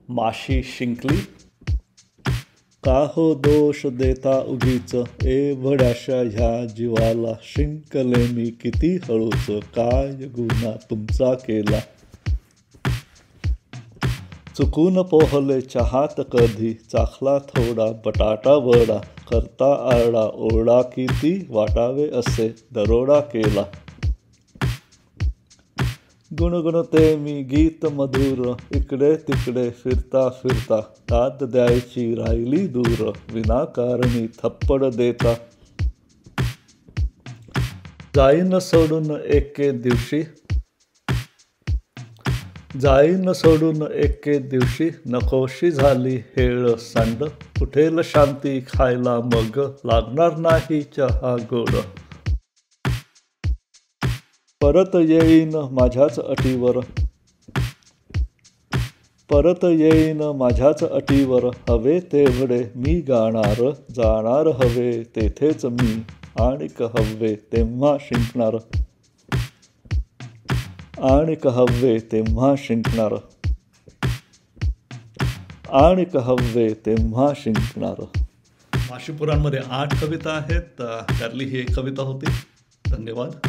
माशी शिंकली. का हो दोष देता उगीच, एवढ्याशा ह्या जीवाला. शिंकले मी किती हळूच, काय गुन्हा तुमचा केला. चुकून पोहले चहात कधी, चाखला थोडा बटाटा वडा. करता आरडा ओरडा किती, वाटावे असे दरोडा केला. गुणगुणते मी गीत मधुर, इकडे तिकडे फिरता फिरता. दाद द्यायची राहिली दूर, विनाकारणी थप्पड देता. जाईन सोडून एके दिवशी, जाईन सोडून एके दिवशी. नकोशी झाली हेळ सांड, उठेल शांती खायला मग. लागणार नाही चहा गोड. परत येईन माझ्याच अटीवर, परत येईन माझ्याच अटीवर. हवे तेवढे मी गाणार, जाणार हवे तेथेच मी. आणिक हवे तेव्हा शिंकणार, आणिक हवे तेव्हा शिंकणार, आणिक हवे तेव्हा शिंकणार. माशी पुराणमध्ये 8 कविता आहेत, त्यातली ही एक कविता होती. धन्यवाद.